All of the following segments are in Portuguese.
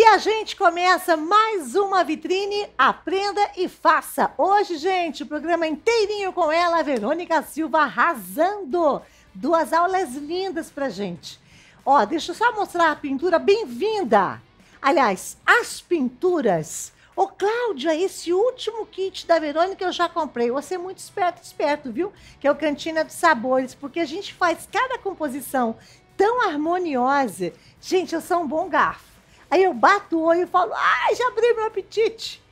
a gente começa mais uma vitrine Aprenda e Faça. Hoje, gente, o programa inteirinho com ela, Verônica Silva, arrasando. 2 aulas lindas pra gente. Ó, deixa eu só mostrar a pintura. Bem-vinda! Aliás, as pinturas. Ô, Cláudia, esse último kit da Verônica eu já comprei. Você é muito esperto, viu? Que é o Cantina dos Sabores, porque a gente faz cada composição tão harmoniosa. Gente, eu sou um bom garfo. Aí eu bato o olho e falo, ai, já abri meu apetite.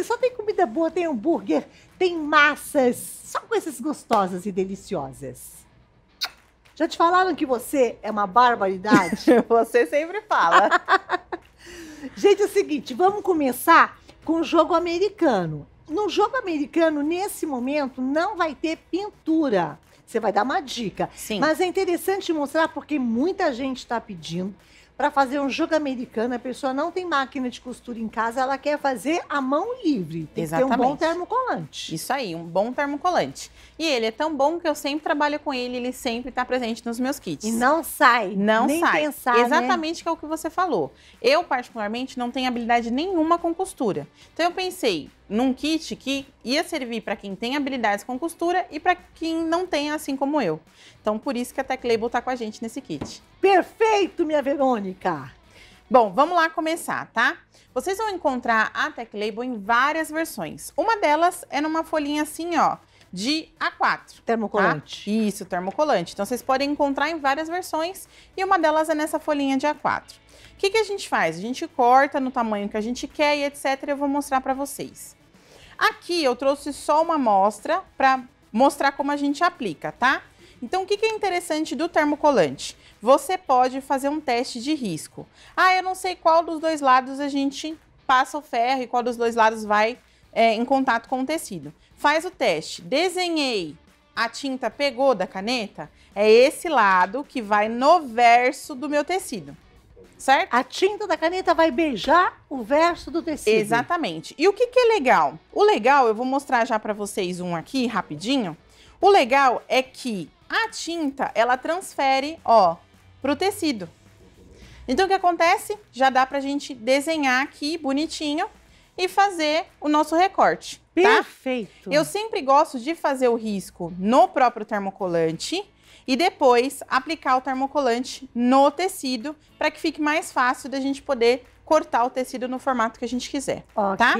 Só tem comida boa, tem hambúrguer, tem massas, só coisas gostosas e deliciosas. Já te falaram que você é uma barbaridade? Você sempre fala. Gente, é o seguinte, vamos começar com o jogo americano. No jogo americano, nesse momento, não vai ter pintura. Você vai dar uma dica. Sim. Mas é interessante mostrar porque muita gente está pedindo para fazer um jogo americano. A pessoa não tem máquina de costura em casa, ela quer fazer a mão livre. Tem que ter um bom termocolante. Isso aí, um bom termocolante. E ele é tão bom que eu sempre trabalho com ele, ele sempre está presente nos meus kits. E não sai. Não nem sai. Pensar, exatamente, né? Que é o que você falou. Eu, particularmente, não tenho habilidade nenhuma com costura. Então, eu pensei num kit que ia servir para quem tem habilidades com costura e para quem não tem, assim como eu. Então, por isso que a Tech Label está com a gente nesse kit. Perfeito, minha Verônica! Bom, vamos lá começar, tá? Vocês vão encontrar a Tech Label em várias versões. Uma delas é numa folhinha assim, ó, de A4. Termocolante. Tá? Isso, termocolante. Então, vocês podem encontrar em várias versões e uma delas é nessa folhinha de A4. O que a gente faz? A gente corta no tamanho que a gente quer e etc. Eu vou mostrar para vocês. Aqui eu trouxe só uma amostra para mostrar como a gente aplica, tá? Então, o que é interessante do termocolante? Você pode fazer um teste de risco. Ah, eu não sei qual dos dois lados a gente passa o ferro e qual dos dois lados vai em contato com o tecido. Faz o teste. Desenhei, a tinta pegou da caneta, é esse lado que vai no verso do meu tecido. Certo? A tinta da caneta vai beijar o verso do tecido. Exatamente. E o que é legal? O legal, eu vou mostrar já para vocês um aqui, rapidinho. O legal é que a tinta, ela transfere, ó, pro tecido. Então, o que acontece? Já dá pra gente desenhar aqui bonitinho e fazer o nosso recorte, tá? Perfeito. Eu sempre gosto de fazer o risco no próprio termocolante e depois aplicar o termocolante no tecido para que fique mais fácil da gente poder cortar o tecido no formato que a gente quiser, tá?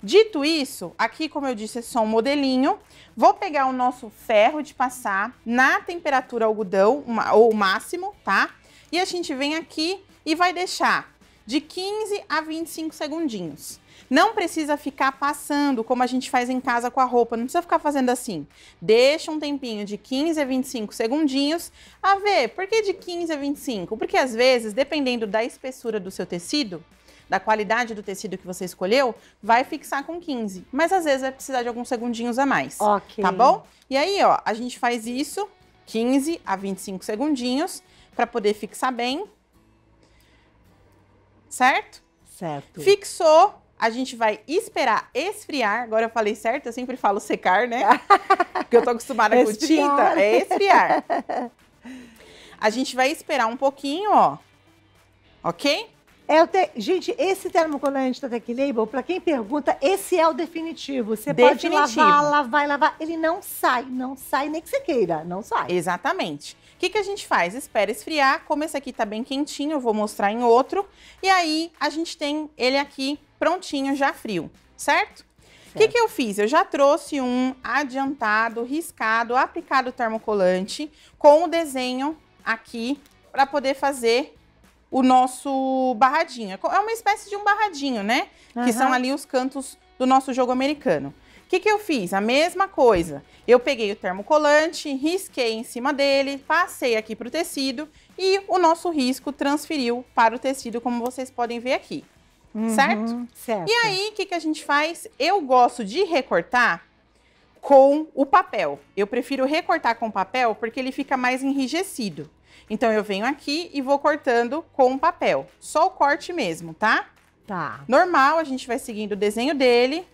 Dito isso, aqui, como eu disse, é só um modelinho. Vou pegar o nosso ferro de passar na temperatura algodão, ou máximo, tá? E a gente vem aqui e vai deixar de 15 a 25 segundinhos. Não precisa ficar passando como a gente faz em casa com a roupa, não precisa ficar fazendo assim. Deixa um tempinho de 15 a 25 segundinhos. A ver, por que de 15 a 25? Porque às vezes, dependendo da espessura do seu tecido, da qualidade do tecido que você escolheu, vai fixar com 15. Mas às vezes vai precisar de alguns segundinhos a mais. Ok. Tá bom? E aí, ó, a gente faz isso 15 a 25 segundinhos para poder fixar bem. Certo? Certo. Fixou, a gente vai esperar esfriar. Agora eu falei certo, eu sempre falo secar, né? Porque eu tô acostumada com tinta, é esfriar. A gente vai esperar um pouquinho, ó. Ok? Gente, esse termocolante da Tech Label, para quem pergunta, esse é o definitivo. Você pode lavar, ele não sai nem que você queira, não sai. Exatamente. O que a gente faz? Espera esfriar, como esse aqui tá bem quentinho, eu vou mostrar em outro. E aí, a gente tem ele aqui prontinho, já frio, certo? O que eu fiz? Eu já trouxe um adiantado, riscado, aplicado termocolante com o desenho aqui para poder fazer o nosso barradinho. É uma espécie de um barradinho, né? Uhum. Que são ali os cantos do nosso jogo americano. O que eu fiz? A mesma coisa. Eu peguei o termocolante, risquei em cima dele, passei aqui para o tecido e o nosso risco transferiu para o tecido, como vocês podem ver aqui. Certo? Certo. E aí, o que a gente faz? Eu gosto de recortar com o papel. Eu prefiro recortar com papel porque ele fica mais enrijecido. Então, eu venho aqui e vou cortando com o papel. Só o corte mesmo, tá? Tá. Normal, a gente vai seguindo o desenho dele.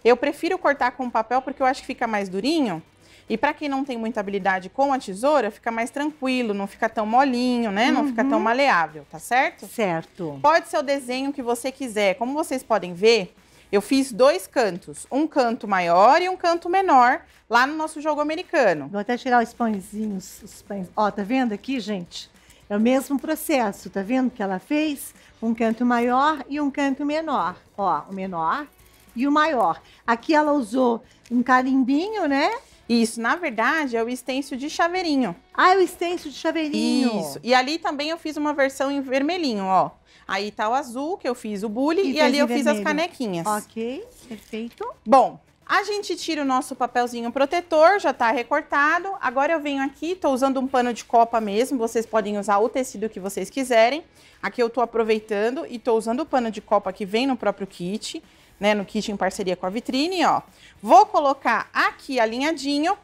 Eu prefiro cortar com papel porque eu acho que fica mais durinho. E para quem não tem muita habilidade com a tesoura, fica mais tranquilo, não fica tão molinho, né? Não fica tão maleável, tá certo? Certo. Pode ser o desenho que você quiser. Como vocês podem ver, eu fiz 2 cantos, um canto maior e um canto menor lá no nosso jogo americano. Vou até tirar os pãezinhos, Ó, tá vendo aqui, gente? É o mesmo processo, tá vendo que ela fez? Um canto maior e um canto menor. Ó, o menor e o maior. Aqui ela usou um carimbinho, né? Isso, na verdade, é o stencil de chaveirinho. Ah, é o stencil de chaveirinho. Isso. E ali também eu fiz uma versão em vermelhinho, ó. Aí tá o azul, que eu fiz o bule, e ali eu fiz as canequinhas. Ok, perfeito. Bom, a gente tira o nosso papelzinho protetor, já tá recortado. Agora eu venho aqui, tô usando um pano de copa mesmo, vocês podem usar o tecido que vocês quiserem. Aqui eu tô aproveitando e tô usando o pano de copa que vem no próprio kit, né, no kit em parceria com a vitrine, ó. Vou colocar aqui alinhadinho.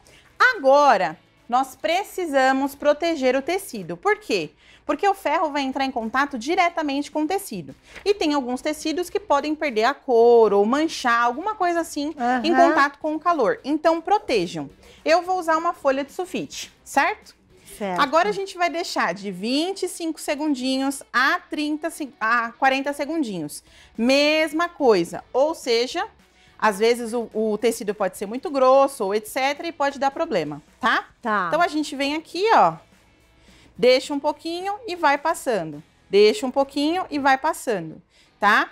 Agora, nós precisamos proteger o tecido. Por quê? Porque o ferro vai entrar em contato diretamente com o tecido. E tem alguns tecidos que podem perder a cor ou manchar, alguma coisa assim, em contato com o calor. Então, protejam. Eu vou usar uma folha de sulfite, certo? Certo. Agora a gente vai deixar de 25 segundinhos a 40 segundinhos. Mesma coisa, ou seja, às vezes o tecido pode ser muito grosso ou etc e pode dar problema, tá? Tá. Então a gente vem aqui, ó, deixa um pouquinho e vai passando. Deixa um pouquinho e vai passando, tá?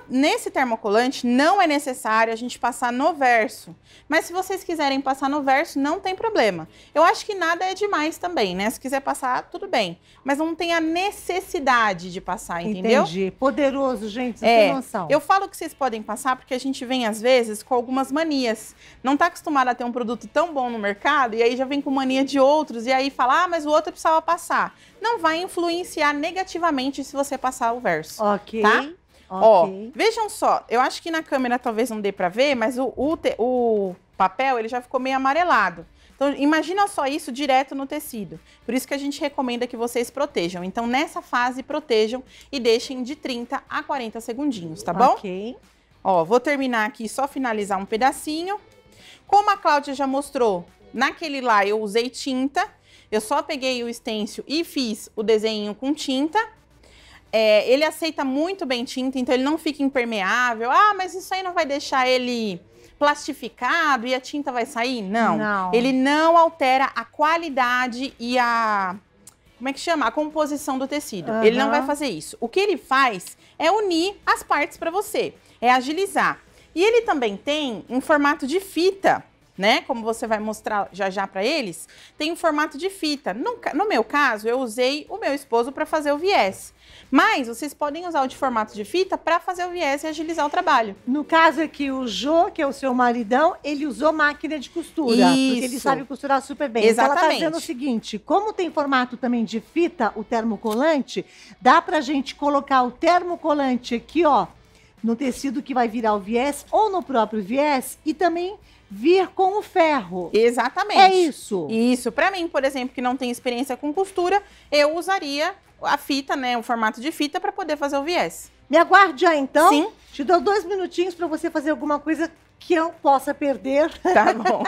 Nesse termocolante não é necessário a gente passar no verso, mas se vocês quiserem passar no verso, não tem problema. Eu acho que nada é demais também, né? Se quiser passar, tudo bem, mas não tem a necessidade de passar, entendeu? Entendi. Poderoso, gente, você tem noção. Eu falo que vocês podem passar porque a gente vem, às vezes, com algumas manias. Não tá acostumado a ter um produto tão bom no mercado e aí já vem com mania de outros e aí fala, ah, mas o outro precisava passar. Não vai influenciar negativamente se você passar o verso, ok, tá? Ó, vejam só, eu acho que na câmera talvez não dê pra ver, mas o papel ele já ficou meio amarelado. Então, imagina só isso direto no tecido. Por isso que a gente recomenda que vocês protejam. Então, nessa fase, protejam e deixem de 30 a 40 segundinhos, tá bom? Ok. Ó, vou terminar aqui, só finalizar um pedacinho. Como a Cláudia já mostrou, naquele lá eu usei tinta. Eu só peguei o stencil e fiz o desenho com tinta. Ele aceita muito bem tinta, então ele não fica impermeável. Ah, mas isso aí não vai deixar ele plastificado e a tinta vai sair? Não. Ele não altera a qualidade e a... Como é que chama? A composição do tecido. Ele não vai fazer isso. O que ele faz é unir as partes para você. É agilizar. E ele também tem em formato de fita, né? Como você vai mostrar já para eles, tem em formato de fita. No meu caso, eu usei o meu esposo para fazer o viés. Mas vocês podem usar o de formato de fita para fazer o viés e agilizar o trabalho. No caso aqui, o Jô, que é o seu maridão, ele usou máquina de costura. Isso. Porque ele sabe costurar super bem. Exatamente. Então ela tá dizendo o seguinte, como tem formato também de fita, o termocolante, dá pra gente colocar o termocolante aqui, ó, no tecido que vai virar o viés ou no próprio viés e também vir com o ferro. Exatamente. É isso. Isso. Para mim, por exemplo, que não tem experiência com costura, eu usaria a fita, né, o formato de fita para poder fazer o viés. Me aguarde já, então. Sim. Te dou 2 minutinhos para você fazer alguma coisa que eu possa perder. Tá bom.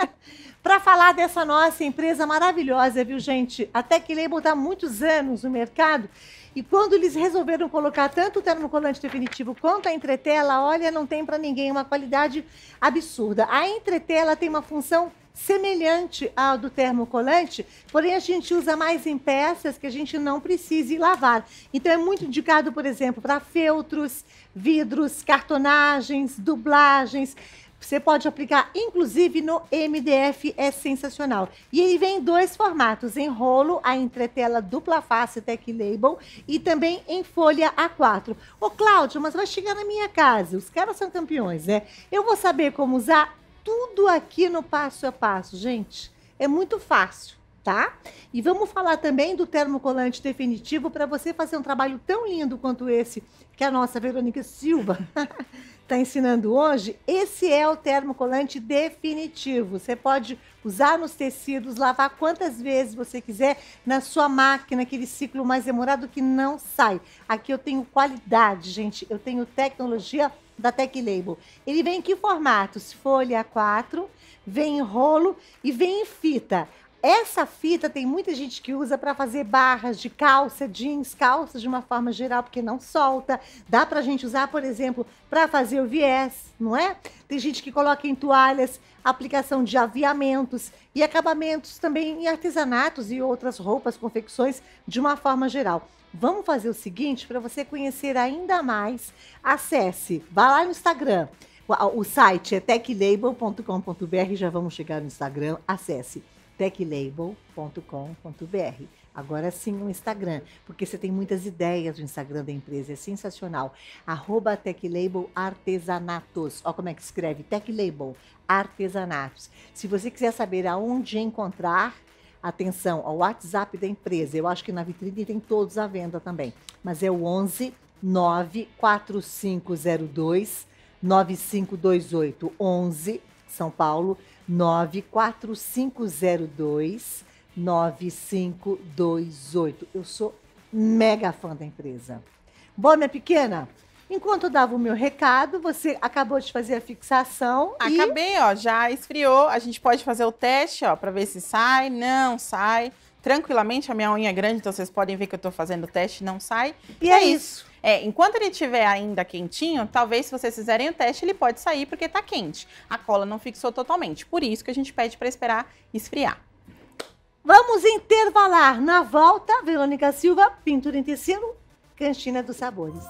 Para falar dessa nossa empresa maravilhosa, viu, gente? A Tech Label está há muitos anos no mercado e quando eles resolveram colocar tanto o termocolante definitivo quanto a entretela, olha, não tem para ninguém uma qualidade absurda. A entretela tem uma função semelhante ao do termocolante, porém a gente usa mais em peças que a gente não precise lavar. Então é muito indicado, por exemplo, para feltros, vidros, cartonagens, dublagens. Você pode aplicar, inclusive, no MDF, é sensacional. E ele vem em 2 formatos, em rolo, a entretela dupla face Tech Label e também em folha A4. Ô, Cláudia, mas vai chegar na minha casa, os caras são campeões, né? Eu vou saber como usar tudo aqui no passo a passo, gente. É muito fácil, tá? E vamos falar também do termocolante definitivo para você fazer um trabalho tão lindo quanto esse que a nossa Verônica Silva está ensinando hoje. Esse é o termocolante definitivo. Você pode usar nos tecidos, lavar quantas vezes você quiser na sua máquina, aquele ciclo mais demorado que não sai. Aqui eu tenho qualidade, gente. Eu tenho tecnologia da Tech Label. Ele vem em que formatos? Folha A4, vem em rolo e vem em fita. Essa fita tem muita gente que usa para fazer barras de calça, jeans, calças de uma forma geral, porque não solta. Dá pra gente usar, por exemplo, para fazer o viés, não é? Tem gente que coloca em toalhas, aplicação de aviamentos e acabamentos também em artesanatos e outras roupas, confecções de uma forma geral. Vamos fazer o seguinte, para você conhecer ainda mais, acesse, vá lá no Instagram. O site é techlabel.com.br, já vamos chegar no Instagram, acesse techlabel.com.br. Agora sim no Instagram, porque você tem muitas ideias no Instagram da empresa, é sensacional. @techlabelartesanatos. Olha como é que escreve, Techlabel Artesanatos. Se você quiser saber aonde encontrar, atenção, ao WhatsApp da empresa, eu acho que na vitrine tem todos à venda também, mas é o 11 94502 9528, 11 São Paulo, 94502 9528. Eu sou mega fã da empresa. Bom, minha pequena, enquanto eu dava o meu recado, você acabou de fazer a fixação. Acabei, ó, já esfriou. A gente pode fazer o teste, ó, para ver se sai, não sai. Tranquilamente, a minha unha é grande, então vocês podem ver que eu tô fazendo o teste, não sai. E é isso. Enquanto ele estiver ainda quentinho, talvez se vocês fizerem o teste, ele pode sair porque tá quente. A cola não fixou totalmente, por isso que a gente pede para esperar esfriar. Vamos intervalar. Na volta, Verônica Silva, pintura em tecido, Cantina dos Sabores.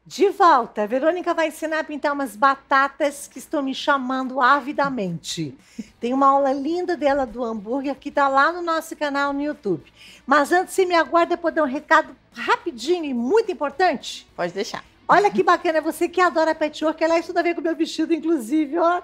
De volta, a Verônica vai ensinar a pintar umas batatas que estão me chamando avidamente. Tem uma aula linda dela do hambúrguer que está lá no nosso canal no YouTube. Mas antes, você me aguarda para dar um recado rapidinho e muito importante? Pode deixar. Olha que bacana, você que adora patchwork, ela isso tudo a ver com o meu vestido, inclusive, ó.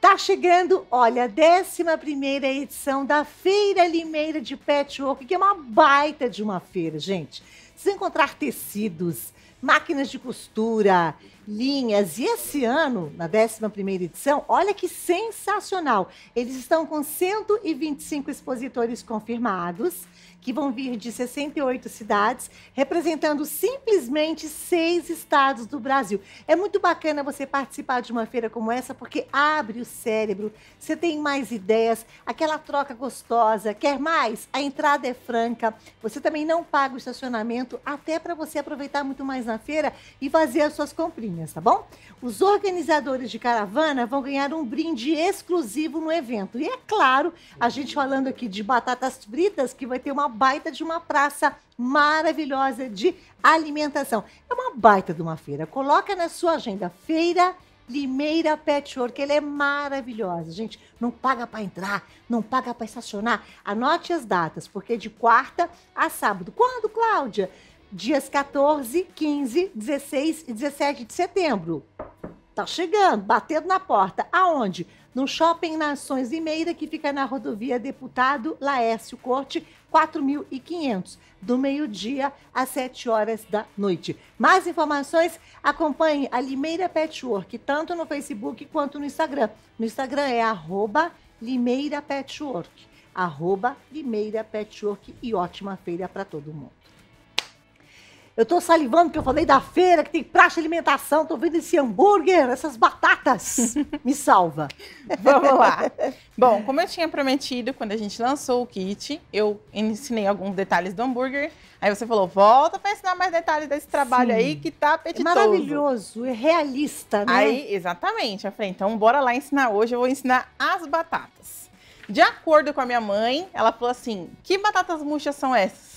Tá chegando, olha, a 11ª edição da Feira Limeira de Patchwork, que é uma baita de uma feira, gente. Vocês vão encontrar tecidos, máquinas de costura, linhas. E esse ano, na 11ª edição, olha que sensacional. Eles estão com 125 expositores confirmados, que vão vir de 68 cidades, representando simplesmente 6 estados do Brasil. É muito bacana você participar de uma feira como essa, porque abre o cérebro, você tem mais ideias, aquela troca gostosa. Quer mais? A entrada é franca, você também não paga o estacionamento, até para você aproveitar muito mais na feira e fazer as suas comprinhas, tá bom? Os organizadores de caravana vão ganhar um brinde exclusivo no evento. E é claro, a gente falando aqui de batatas fritas, que vai ter uma baita de uma praça maravilhosa de alimentação. É uma baita de uma feira. Coloca na sua agenda, Feira Limeira Patchwork, ela é maravilhosa, gente. Não paga para entrar, não paga para estacionar. Anote as datas, porque é de quarta a sábado. Quando, Cláudia? Dias 14, 15, 16 e 17 de setembro. Tá chegando, batendo na porta. Aonde? No Shopping Nações Limeira, que fica na rodovia Deputado Laércio Corte, 4.500, do meio-dia às 7 horas da noite. Mais informações, acompanhe a Limeira Patchwork, tanto no Facebook quanto no Instagram. No Instagram é @Limeira Patchwork, @Limeira Patchwork, e ótima feira para todo mundo. Eu tô salivando porque eu falei da feira, que tem praça de alimentação, tô vendo esse hambúrguer, essas batatas. Me salva. Vamos lá. Bom, como eu tinha prometido, quando a gente lançou o kit, eu ensinei alguns detalhes do hambúrguer. Aí você falou, volta para ensinar mais detalhes desse trabalho. Sim. Aí que tá apetitoso. É maravilhoso, é realista, né? Aí, exatamente. Eu falei, então bora lá ensinar hoje, eu vou ensinar as batatas. De acordo com a minha mãe, ela falou assim, que batatas murchas são essas?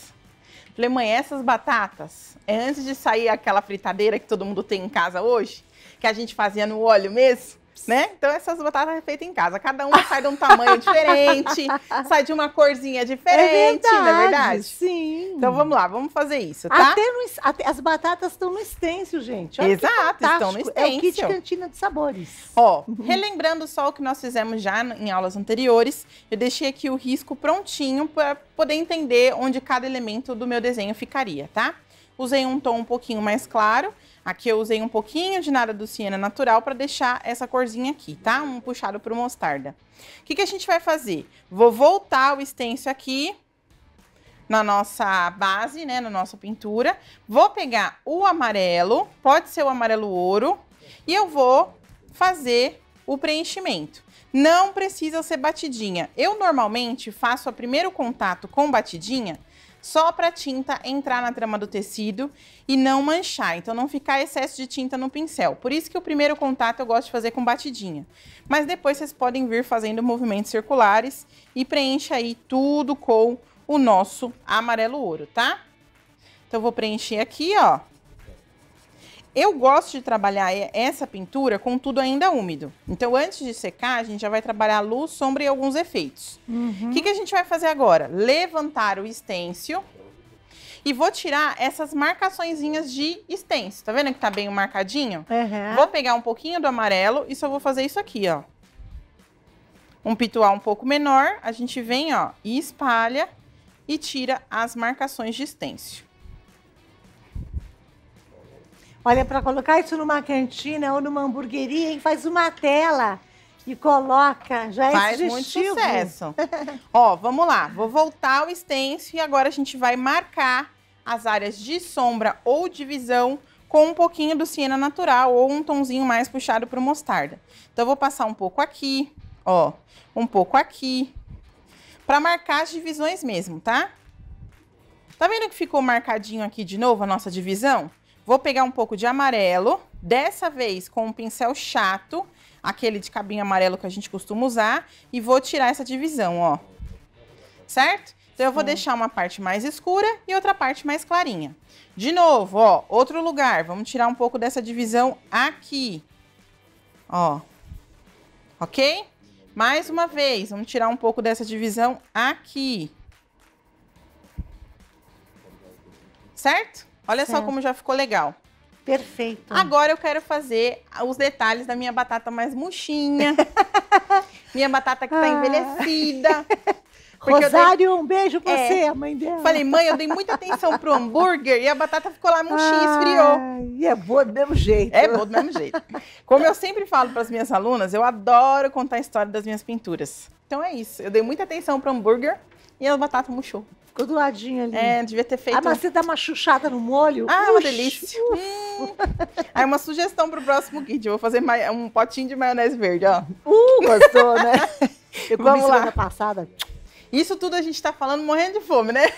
Falei, mãe, essas batatas, antes de sair aquela fritadeira que todo mundo tem em casa hoje, que a gente fazia no óleo mesmo, né? Então essas batatas é feitas em casa. Cada uma sai de um tamanho diferente, sai de uma corzinha diferente, não é verdade? Sim. Então vamos lá, vamos fazer isso, tá? Até as batatas estão no stencil, gente. Olha, exato, estão no stencil. É o kit Cantina de Sabores. Ó, relembrando só o que nós fizemos já em aulas anteriores, eu deixei aqui o risco prontinho para poder entender onde cada elemento do meu desenho ficaria, tá? Usei um tom um pouquinho mais claro. Aqui eu usei um pouquinho de nada do siena natural para deixar essa corzinha aqui, tá? Um puxado pro mostarda. O que a gente vai fazer? Vou voltar o stencil aqui, na nossa base, né, na nossa pintura. Vou pegar o amarelo, pode ser o amarelo ouro, e eu vou fazer o preenchimento. Não precisa ser batidinha. Eu normalmente faço o primeiro contato com batidinha só para a tinta entrar na trama do tecido e não manchar, então não ficar excesso de tinta no pincel. Por isso que o primeiro contato eu gosto de fazer com batidinha. Mas depois vocês podem vir fazendo movimentos circulares e preenche aí tudo com o nosso amarelo ouro, tá? Então eu vou preencher aqui, ó. Eu gosto de trabalhar essa pintura com tudo ainda úmido. Então, antes de secar, a gente já vai trabalhar a luz, sombra e alguns efeitos. O que a gente vai fazer agora? Levantar o estêncil e vou tirar essas marcaçõezinhas de estêncil. Tá vendo que tá bem marcadinho? Vou pegar um pouquinho do amarelo e só vou fazer isso aqui, ó. Um pituar um pouco menor, a gente vem, ó, e espalha e tira as marcações de estêncil. Olha, para colocar isso numa cantina ou numa hamburgueria, hein, faz uma tela e coloca, já é faz muito sucesso. Ó, vamos lá, vou voltar o stencil e agora a gente vai marcar as áreas de sombra ou de visão com um pouquinho do siena natural ou um tonzinho mais puxado para o mostarda. Então, eu vou passar um pouco aqui, ó, um pouco aqui, para marcar as divisões mesmo, tá? Tá vendo que ficou marcadinho aqui de novo a nossa divisão? Vou pegar um pouco de amarelo, dessa vez com um pincel chato, aquele de cabinho amarelo que a gente costuma usar, e vou tirar essa divisão, ó. Certo? Então, eu vou deixar uma parte mais escura e outra parte mais clarinha. De novo, ó, outro lugar. Vamos tirar um pouco dessa divisão aqui. Ó. Ok? Mais uma vez, vamos tirar um pouco dessa divisão aqui. Certo? Olha só como já ficou legal. Perfeito. Agora eu quero fazer os detalhes da minha batata mais murchinha. Minha batata que tá envelhecida. Rosário, um beijo pra você, a mãe dela. Falei, mãe, eu dei muita atenção pro hambúrguer e a batata ficou lá murchinha, esfriou. E é boa do mesmo jeito. É boa do mesmo jeito. Como eu sempre falo para as minhas alunas, eu adoro contar a história das minhas pinturas. Então é isso, eu dei muita atenção pro hambúrguer e a batata murchou. Ficou do ladinho ali. É, devia ter feito... Ah, mas você dá uma chuchada no molho? Ah, uma delícia. Aí uma sugestão pro próximo kit, eu vou fazer um potinho de maionese verde, ó. Gostou, né? Eu comi Vamos lá. semana passada. Isso tudo a gente tá falando morrendo de fome, né?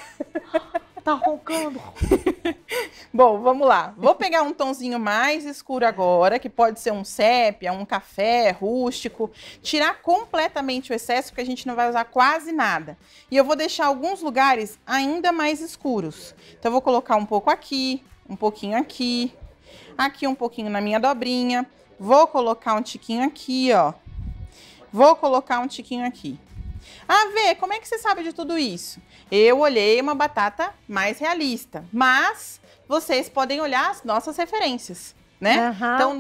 Tá roncando. Bom, vamos lá. Vou pegar um tonzinho mais escuro agora, que pode ser um sépia, um café rústico. Tirar completamente o excesso, porque a gente não vai usar quase nada. E eu vou deixar alguns lugares ainda mais escuros. Então, eu vou colocar um pouco aqui, um pouquinho aqui, aqui um pouquinho na minha dobrinha. Vou colocar um tiquinho aqui, ó. Vou colocar um tiquinho aqui. Ah, Vê, como é que você sabe de tudo isso? Eu olhei uma batata mais realista, mas vocês podem olhar as nossas referências, né? Então,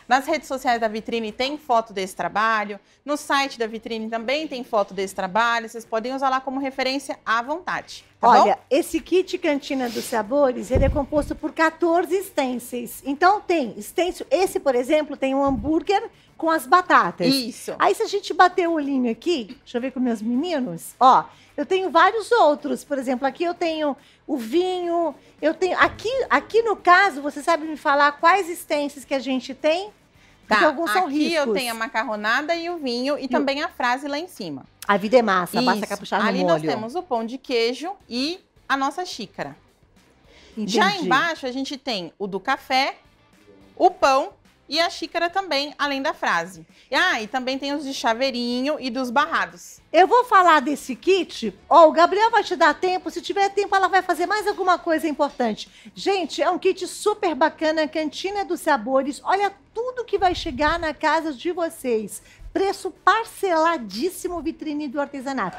nas redes sociais da Vitrine tem foto desse trabalho, no site da Vitrine também tem foto desse trabalho, vocês podem usar lá como referência à vontade, tá Olha, bom? esse kit Cantina dos Sabores, ele é composto por 14 stencils. Então tem stencil, esse, por exemplo, tem um hambúrguer com as batatas. Isso. Aí se a gente bater o olhinho aqui, deixa eu ver com meus meninos, ó, eu tenho vários outros. Por exemplo, aqui eu tenho o vinho, eu tenho... Aqui no caso, você sabe me falar quais stencils que a gente tem? Porque Tá, alguns são aqui riscos. eu tenho a macarronada e o vinho e também a frase lá em cima. A vida é massa, Isso. basta caprichar no Ali molho. nós temos o pão de queijo e a nossa xícara. Entendi. Já embaixo a gente tem o do café, o pão e a xícara também, além da frase. E também tem os de chaveirinho e dos barrados. Eu vou falar desse kit. Ó, o Gabriel vai te dar tempo. Se tiver tempo, ela vai fazer mais alguma coisa importante. Gente, é um kit super bacana, Cantina dos Sabores. Olha tudo que vai chegar na casa de vocês. Preço parceladíssimo, Vitrine do Artesanato.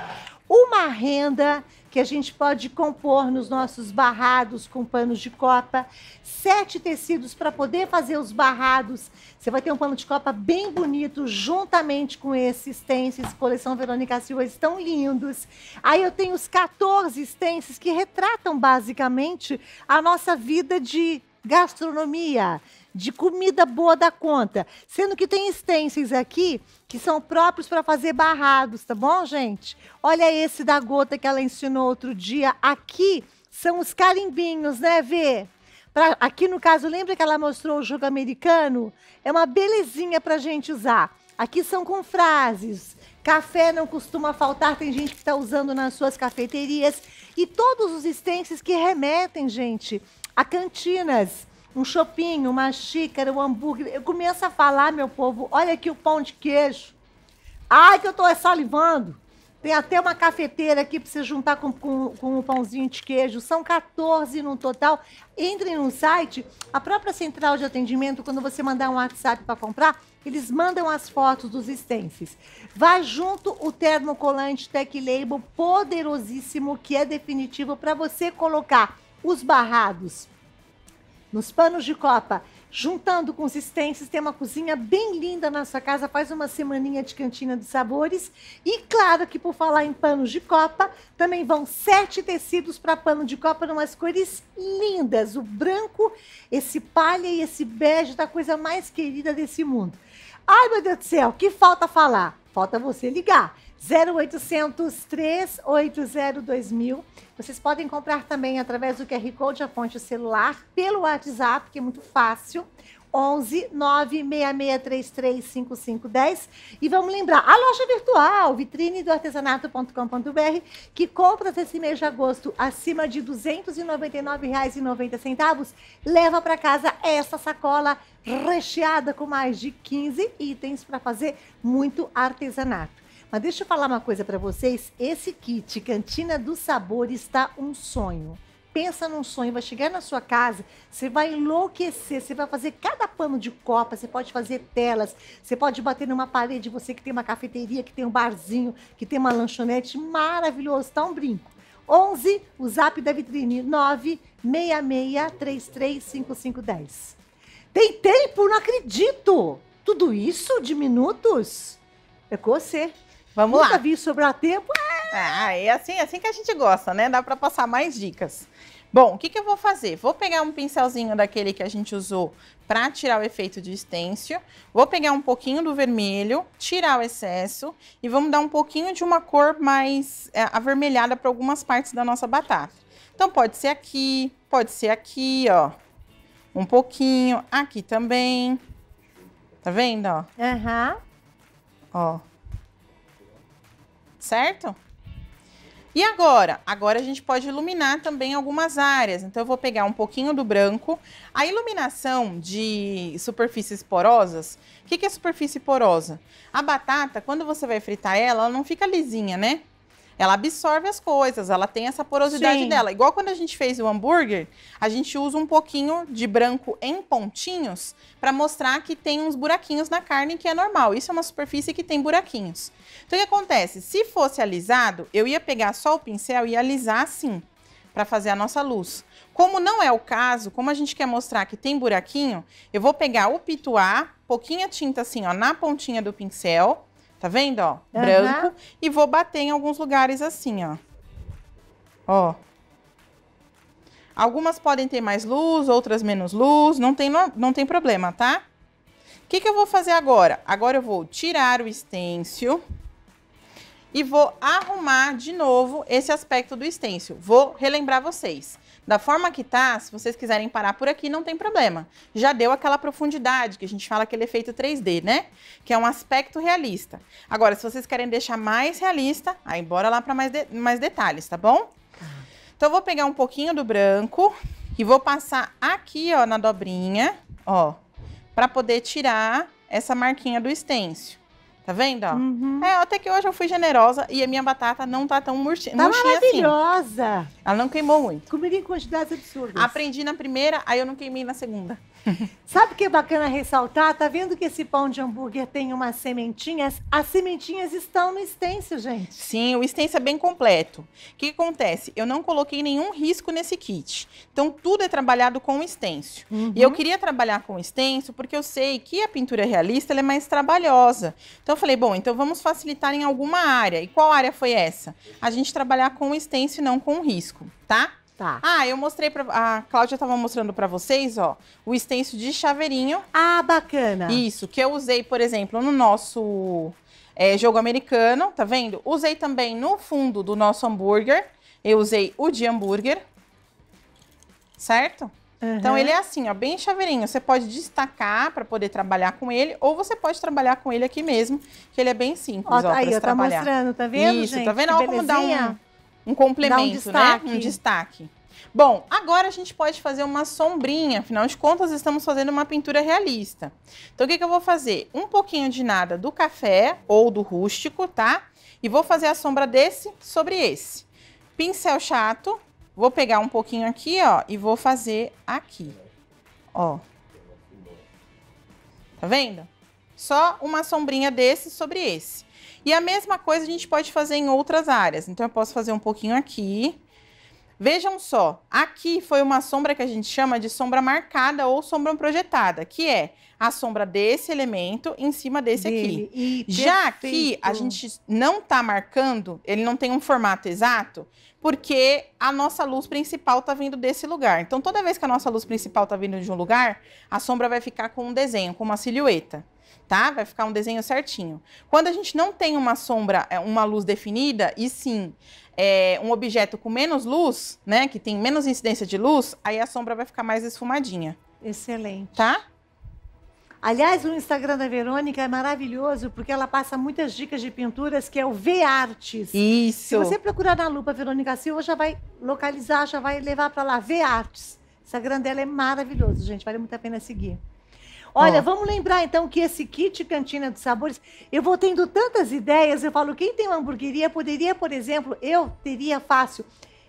Uma renda que a gente pode compor nos nossos barrados com panos de copa. 7 tecidos para poder fazer os barrados. Você vai ter um pano de copa bem bonito, juntamente com esses stencils, coleção Verônica Silva, estão lindos. Aí eu tenho os 14 stencils que retratam basicamente a nossa vida de gastronomia, de comida boa da conta. Sendo que tem stencils aqui que são próprios para fazer barrados, tá bom, gente? Olha esse da gota que ela ensinou outro dia. Aqui são os carimbinhos, né, Vê? Aqui no caso, lembra que ela mostrou o jogo americano? É uma belezinha pra gente usar. Aqui são com frases. Café não costuma faltar, tem gente que está usando nas suas cafeterias. E todos os stencils que remetem, gente, a cantinas. Um chopinho, uma xícara, um hambúrguer. Eu começo a falar, meu povo, olha aqui o pão de queijo. Ai, que eu tô salivando. Tem até uma cafeteira aqui para você juntar com um pãozinho de queijo. São 14 no total. Entrem no site. A própria central de atendimento, quando você mandar um WhatsApp para comprar, eles mandam as fotos dos stencils. Vai junto o termocolante Tech Label poderosíssimo, que é definitivo para você colocar os barrados nos panos de copa, juntando com os stencils, tem uma cozinha bem linda na sua casa, faz uma semaninha de cantina de sabores. E claro que por falar em panos de copa, também vão 7 tecidos para pano de copa, umas cores lindas. O branco, esse palha e esse bege da coisa mais querida desse mundo. Ai, meu Deus do céu, que falta falar? Falta você ligar. 0800 380 2000. Vocês podem comprar também através do QR Code, a fonte celular, pelo WhatsApp, que é muito fácil. 11 96633 5510. E vamos lembrar, a loja virtual, vitrinedoartesanato.com.br, que compras esse mês de agosto acima de R$ 299,90, leva para casa essa sacola recheada com mais de 15 itens para fazer muito artesanato. Mas deixa eu falar uma coisa para vocês, esse kit Cantina do Sabor está um sonho. Pensa num sonho, vai chegar na sua casa, você vai enlouquecer, você vai fazer cada pano de copa, você pode fazer telas, você pode bater numa parede, você que tem uma cafeteria, que tem um barzinho, que tem uma lanchonete, maravilhoso, tá um brinco. 11, o zap da vitrine, 966335510. Tem tempo? Não acredito! Tudo isso de minutos? É com você. Vamos lá. Nunca vi sobrar tempo. É assim que a gente gosta, né? Dá para passar mais dicas. Bom, o que eu vou fazer? Vou pegar um pincelzinho daquele que a gente usou para tirar o efeito de stencil. Vou pegar um pouquinho do vermelho, tirar o excesso e vamos dar um pouquinho de uma cor mais avermelhada para algumas partes da nossa batata. Então pode ser aqui, ó. Um pouquinho, aqui também. Tá vendo, ó? Aham. Ó. Certo? E agora? Agora a gente pode iluminar também algumas áreas. Então, eu vou pegar um pouquinho do branco. A iluminação de superfícies porosas, o que é superfície porosa? A batata, quando você vai fritar ela não fica lisinha, né? Ela absorve as coisas, ela tem essa porosidade dela. Igual quando a gente fez o hambúrguer, a gente usa um pouquinho de branco em pontinhos para mostrar que tem uns buraquinhos na carne, que é normal. Isso é uma superfície que tem buraquinhos. Então, o que acontece? Se fosse alisado, eu ia pegar só o pincel e alisar assim, para fazer a nossa luz. Como não é o caso, como a gente quer mostrar que tem buraquinho, eu vou pegar o pituá, pouquinha tinta assim, ó, na pontinha do pincel. Tá vendo, ó? Branco. E vou bater em alguns lugares assim, ó. Ó. Algumas podem ter mais luz, outras menos luz. Não tem problema, tá? O que eu vou fazer agora? Agora eu vou tirar o stencil e vou arrumar de novo esse aspecto do stencil. Vou relembrar vocês. Da forma que tá, se vocês quiserem parar por aqui, não tem problema. Já deu aquela profundidade, que a gente fala aquele efeito 3D, né? Que é um aspecto realista. Agora, se vocês querem deixar mais realista, aí bora lá para mais detalhes, tá bom? Então, eu vou pegar um pouquinho do branco e vou passar aqui, ó, na dobrinha, ó, para poder tirar essa marquinha do stencil. Tá vendo, ó? Até que hoje eu fui generosa e a minha batata não tá tão murchinha assim. Tá maravilhosa! Ela não queimou muito. Comeria em quantidades absurdas. Aprendi na primeira, aí eu não queimei na segunda. Sabe o que é bacana ressaltar? Tá vendo que esse pão de hambúrguer tem umas sementinhas? As sementinhas estão no stencil, gente. Sim, o stencil é bem completo. O que acontece? Eu não coloquei nenhum risco nesse kit. Então, tudo é trabalhado com stencil. E eu queria trabalhar com stencil porque eu sei que a pintura realista ela é mais trabalhosa. Então, eu falei, bom, então vamos facilitar em alguma área. E qual área foi essa? A gente trabalhar com stencil e não com risco, tá? Tá. Ah, eu mostrei a Cláudia estava mostrando para vocês, ó, o stencil de chaveirinho. Ah, bacana. Isso, que eu usei, por exemplo, no nosso jogo americano, tá vendo? Usei também no fundo do nosso hambúrguer. Eu usei o de hambúrguer, certo? Então, ele é assim, ó, bem chaveirinho. Você pode destacar para poder trabalhar com ele, ou você pode trabalhar com ele aqui mesmo, que ele é bem simples, ó, Aí, pra tá trabalhar. mostrando, tá vendo, Isso, gente? tá vendo? Que Olha como dá belezinha. um complemento, destaque. né? Um destaque. Bom, agora a gente pode fazer uma sombrinha, afinal de contas, estamos fazendo uma pintura realista. Então, o que eu vou fazer? Um pouquinho de nada do café ou do rústico, tá? E vou fazer a sombra desse sobre esse. Pincel chato, vou pegar um pouquinho aqui, ó, e vou fazer aqui, ó. Tá vendo? Só uma sombrinha desse sobre esse. E a mesma coisa a gente pode fazer em outras áreas. Então, eu posso fazer um pouquinho aqui. Vejam só, aqui foi uma sombra que a gente chama de sombra marcada ou sombra projetada, que é a sombra desse elemento em cima desse aqui. Já aqui, a gente não tá marcando, ele não tem um formato exato, porque a nossa luz principal tá vindo desse lugar. Então, toda vez que a nossa luz principal tá vindo de um lugar, a sombra vai ficar com um desenho, com uma silhueta. Tá? Vai ficar um desenho certinho. Quando a gente não tem uma sombra, uma luz definida, e sim um objeto com menos luz, né, que tem menos incidência de luz, aí a sombra vai ficar mais esfumadinha. Excelente. Tá? Aliás, o Instagram da Verônica é maravilhoso, porque ela passa muitas dicas de pinturas, que é o V-Artes. Isso. Se você procurar na lupa Verônica Silva, já vai localizar, já vai levar para lá, V-Artes. O Instagram dela é maravilhoso, gente, vale muito a pena seguir. Olha, vamos lembrar então que esse kit Cantina dos Sabores, eu vou tendo tantas ideias, eu falo, quem tem uma hamburgueria poderia, por exemplo, eu teria fácil,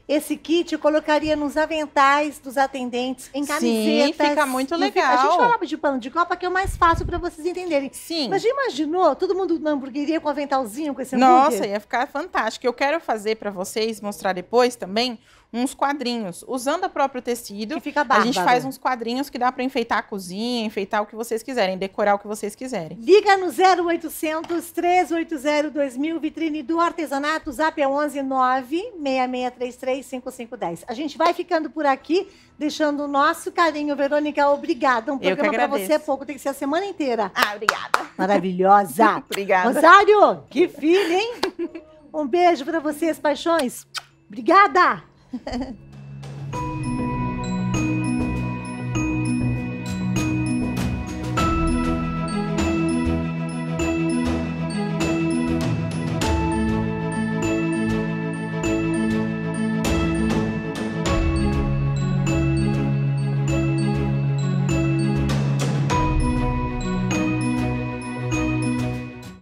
esse kit eu colocaria nos aventais dos atendentes, em camisetas. Sim, fica muito legal. A gente falava de pano de copa, que é o mais fácil para vocês entenderem. Sim. Mas já imaginou todo mundo na hamburgueria com aventalzinho, com esse hambúrguer? Nossa, ia ficar fantástico. Eu quero fazer para vocês, mostrar depois também, uns quadrinhos, usando o próprio tecido. Que fica bárbaro. A gente faz uns quadrinhos que dá para enfeitar a cozinha, enfeitar o que vocês quiserem, decorar o que vocês quiserem. Liga no 0800 380 2000, vitrine do artesanato, zap é 11 96633 5510. A gente vai ficando por aqui, deixando o nosso carinho. Verônica, obrigada. Um programa para você é pouco, tem que ser a semana inteira. Ah, obrigada. Maravilhosa. Obrigada. Rosário, que filho, hein? Um beijo para vocês, paixões. Obrigada.